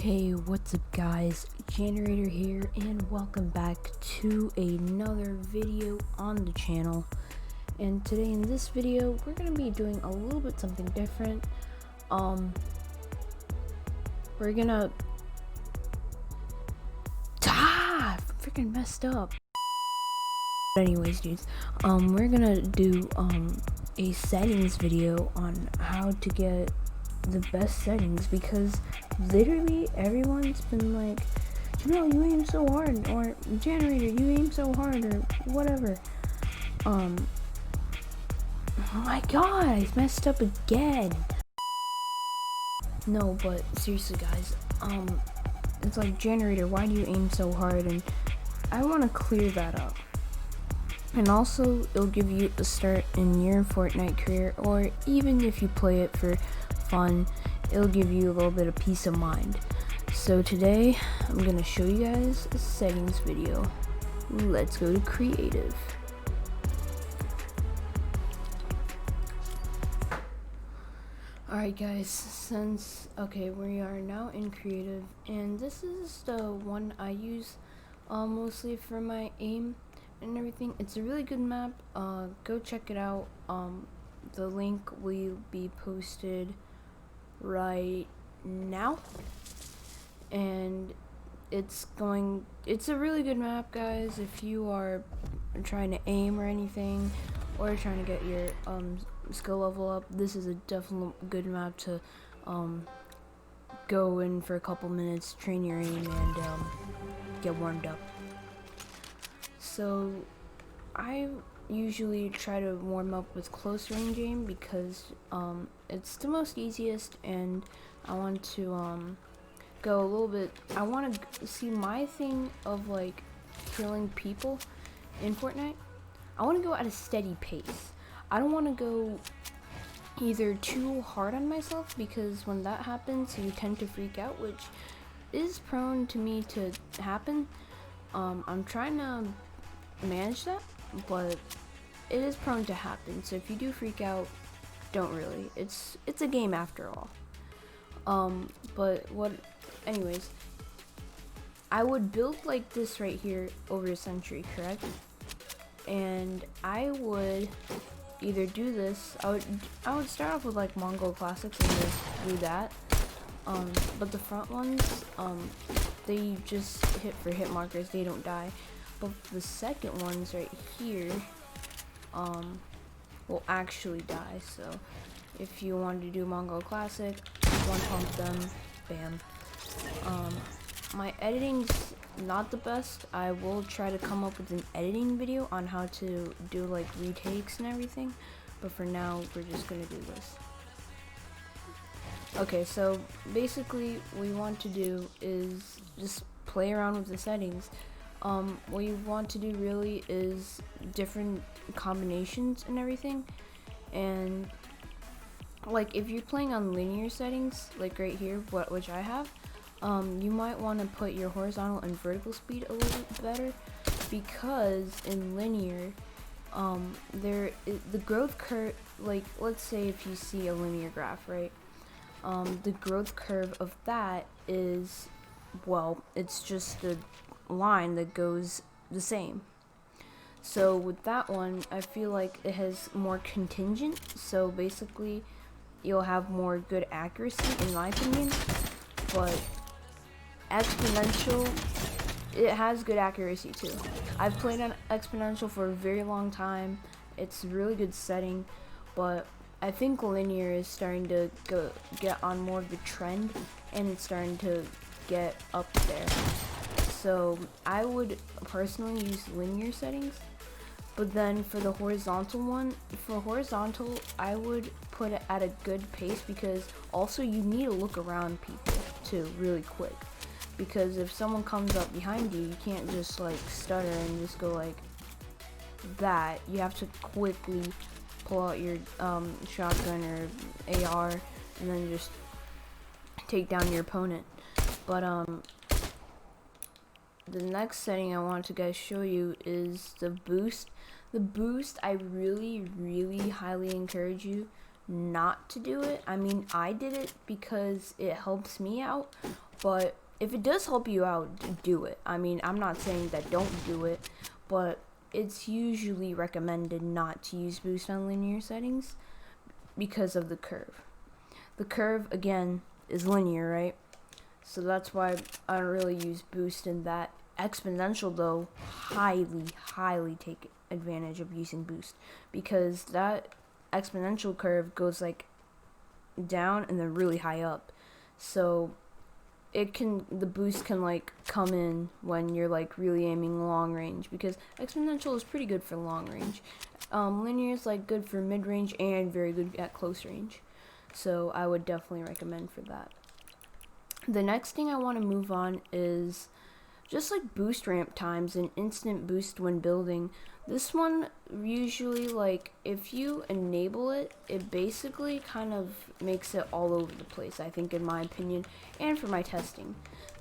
Hey, what's up guys, Generator here, and welcome back to another video on the channel. And today in this video, we're going to be doing a little bit something different. We're gonna... freaking messed up. But anyways, dudes, we're gonna do, a settings video on how to get the best settings, because literally everyone's been like, Jamil, you aim so hard, or Generator, you aim so hard, or whatever. Oh my god, I messed up again. No, but seriously guys, it's like, Generator, why do you aim so hard? And I want to clear that up. And also, it'll give you a start in your Fortnite career, or even if you play it for fun, it'll give you a little bit of peace of mind. So today, I'm gonna show you guys a settings video. Let's go to creative. Alright guys, we are now in creative, and this is the one I use mostly for my aim and everything. It's a really good map. Go check it out. The link will be posted right now, and it's a really good map, guys. If you are trying to aim or anything, or trying to get your skill level up, this is a definitely good map to go in for a couple minutes, train your aim, and get warmed up. So I usually try to warm up with close range aim, because it's the most easiest, and I want to go a little bit. I want to see my thing of like killing people in Fortnite. I want to go at a steady pace. I don't want to go either too hard on myself, because when that happens you tend to freak out, which is prone to me to happen. I'm trying to manage that, but it is prone to happen. So if you do freak out, don't really. It's a game after all. Anyways, I would build like this right here over a century, correct? And I would either do this. I would start off with like Mongol Classics and just do that. But the front ones, they just hit for hit markers. They don't die. But the second ones right here, will actually die. So if you wanted to do Mongol Classic, one pump them, bam. My editing's not the best. I will try to come up with an editing video on how to do like retakes and everything, but for now we're just gonna do this. Okay, so basically what we want to do is just play around with the settings. What you want to do really is different combinations and everything, and like if you're playing on linear settings, like right here, which I have, you might want to put your horizontal and vertical speed a little bit better, because in linear, the growth curve, like let's say if you see a linear graph, right? The growth curve of that is, well, it's just a line that goes the same. So with that one, I feel like it has more contingent, so basically you'll have more good accuracy in my opinion. But exponential, it has good accuracy too. I've played on exponential for a very long time. It's a really good setting, but I think linear is starting to get on more of the trend, and it's starting to get up there. So I would personally use linear settings. But then for the horizontal one, I would put it at a good pace, because also you need to look around people too really quick, because if someone comes up behind you, you can't just like stutter and just go like that. You have to quickly pull out your shotgun or AR and then just take down your opponent. But the next setting I want to guys show you is the boost. The boost, I really highly encourage you not to do it. I mean, I did it because it helps me out, But if it does help you out, do it. I mean, I'm not saying that don't do it, but it's usually recommended not to use boost on linear settings because of the curve. The curve, again, is linear, right? So that's why I don't really use boost in that. Exponential, though, highly take advantage of using boost, because that exponential curve goes like down and then really high up. So the boost can like come in when you're like really aiming long range, because exponential is pretty good for long range. Linear is like good for mid range and very good at close range. So I would definitely recommend for that. The next thing I want to move on is just like boost ramp times and instant boost when building. This one usually, like, if you enable it, it basically kind of makes it all over the place, I think, in my opinion, and for my testing.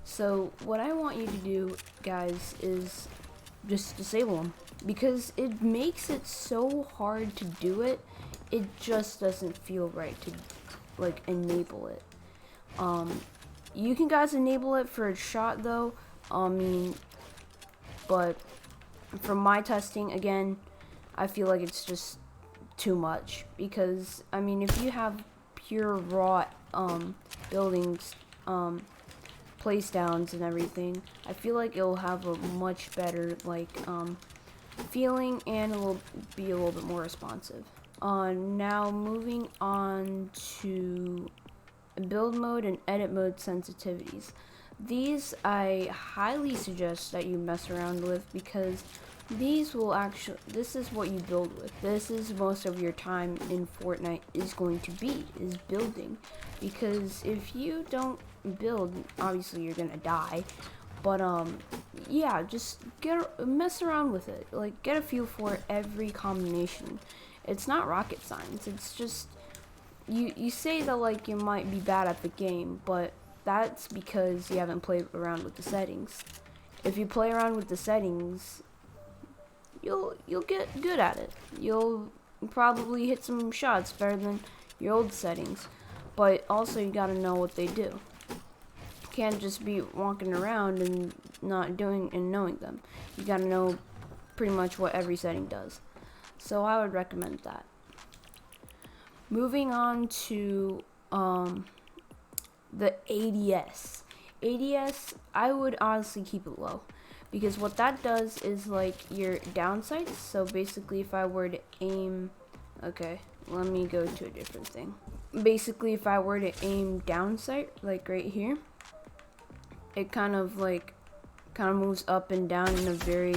So what I want you to do, guys, is just disable them, because it makes it so hard to do it. It just doesn't feel right to like enable it. You can guys enable it for a shot though. But from my testing, again, I feel like it's just too much, because I mean, if you have pure raw buildings, place downs and everything, I feel like it'll have a much better like feeling, and it will be a little bit more responsive. Now moving on to build mode and edit mode sensitivities. These I highly suggest that you mess around with, because these will actually, this is what you build with. This is most of your time in Fortnite is going to be, is building. Because if you don't build, obviously you're gonna die. But yeah, just mess around with it. Like, get a feel for every combination. It's not rocket science. It's just you say that like you might be bad at the game, but that's because you haven't played around with the settings. If you play around with the settings, you'll get good at it. You'll probably hit some shots better than your old settings. But also you gotta know what they do. You can't just be walking around and not doing and knowing them. You gotta know pretty much what every setting does. So I would recommend that. Moving on to the ADS. ADS, I would honestly keep it low, because what that does is like your down sights. So basically, if I were to aim, okay, let me go to a different thing. Basically, if I were to aim down sight, like right here, it kind of moves up and down in a very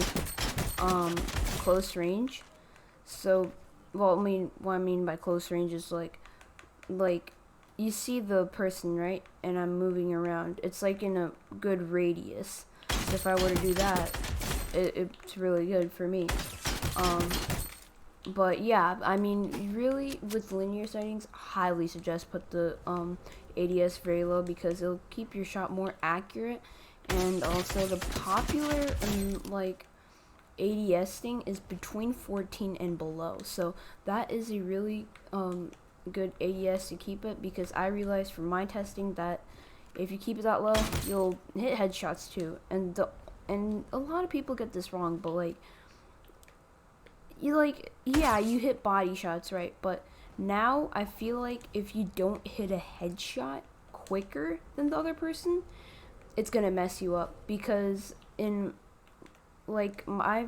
close range. So, well, what I mean by close range is like you see the person, right? And I'm moving around. It's like in a good radius. So if I were to do that, it's really good for me. But yeah, I mean, really, with linear settings, highly suggest put the ADS very low, because it'll keep your shot more accurate. And also, the popular like ADS thing is between 14 and below, so that is a really good ADS to keep it, because I realized from my testing that if you keep it that low, you'll hit headshots too. And a lot of people get this wrong, but you hit body shots, right? But now I feel like if you don't hit a headshot quicker than the other person, it's gonna mess you up, because I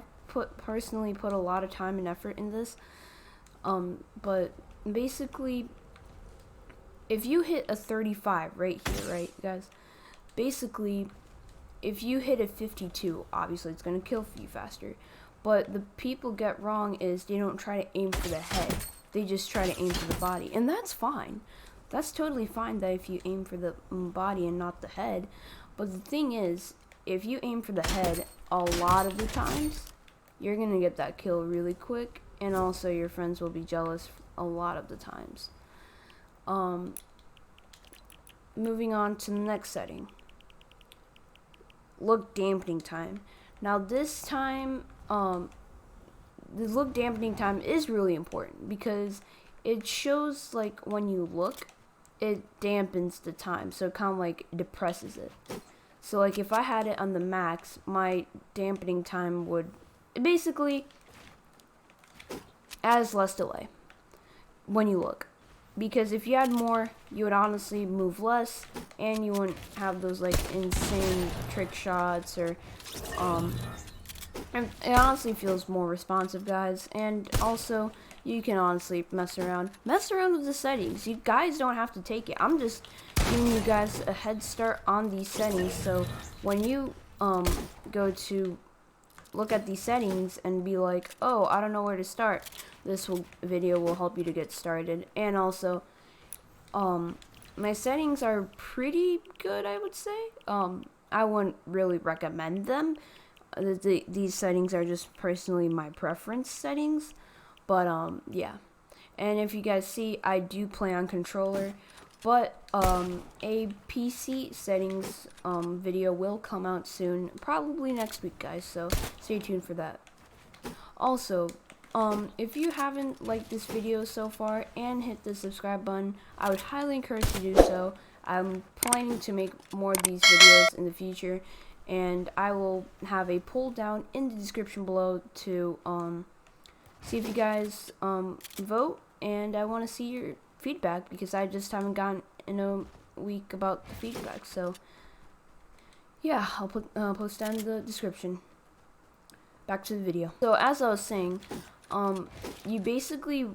personally put a lot of time and effort in this, but basically, if you hit a 35 right here, right, guys, basically, if you hit a 52, obviously it's going to kill you faster, but the people get wrong is they don't try to aim for the head, they just try to aim for the body, and that's fine. That's totally fine that if you aim for the body and not the head, but the thing is, if you aim for the head a lot of the times, you're going to get that kill really quick, and also your friends will be jealous a lot of the times. Moving on to the next setting. Look dampening time. Now this time, the look dampening time is really important, because it shows like when you look, it dampens the time, so it kind of like depresses it. So like if I had it on the max, my dampening time would basically as less delay when you look. Because if you had more, you would honestly move less, and you wouldn't have those like insane trick shots or it honestly feels more responsive, guys. And also, you can honestly mess around with the settings. You guys don't have to take it. I'm just giving you guys a head start on these settings, so when you go to look at these settings and be like, oh, I don't know where to start, this video will help you to get started. And also, my settings are pretty good, I would say. I wouldn't really recommend them. These settings are just personally my preference settings, but yeah. And if you guys see, I do play on controller, but a PC settings video will come out soon, probably next week, guys, so stay tuned for that. Also, if you haven't liked this video so far and hit the subscribe button, I would highly encourage you to do so. I'm planning to make more of these videos in the future, and I will have a poll down in the description below to see if you guys vote, and I want to see your feedback because I just haven't gotten in a week about the feedback. So yeah, I'll put post down in the description. Back to the video. So as I was saying, you basically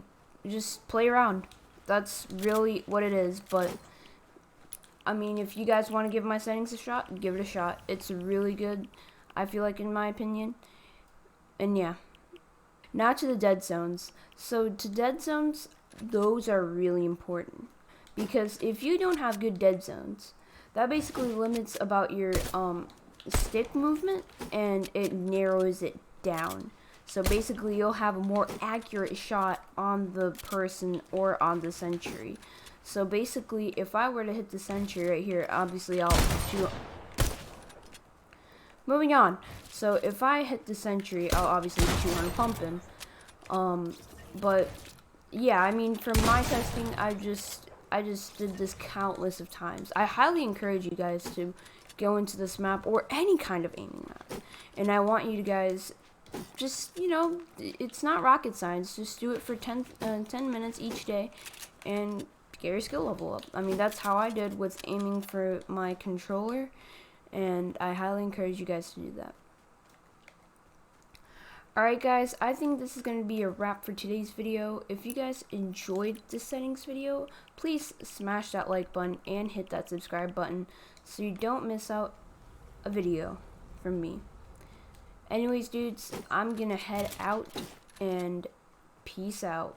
just play around. That's really what it is. But I mean, if you guys want to give my settings a shot, give it a shot. It's really good, I feel like, in my opinion. And yeah, now to the dead zones. So to dead zones, those are really important, because if you don't have good dead zones, that basically limits about your stick movement, and it narrows it down. So basically you'll have a more accurate shot on the person or on the sentry. So basically, if I were to hit the sentry right here, obviously I'll shoot. Moving on. So if I hit the sentry, I'll obviously shoot on pump him. But yeah, I mean, for my testing, I just did this countless of times. I highly encourage you guys to go into this map or any kind of aiming map, and I want you guys just, you know, it's not rocket science. Just do it for 10 minutes each day, and get your skill level up. I mean, that's how I did with aiming for my controller, and I highly encourage you guys to do that. Alright guys, I think this is going to be a wrap for today's video. If you guys enjoyed this settings video, please smash that like button and hit that subscribe button so you don't miss out a video from me. Anyways, dudes, I'm going to head out, and peace out.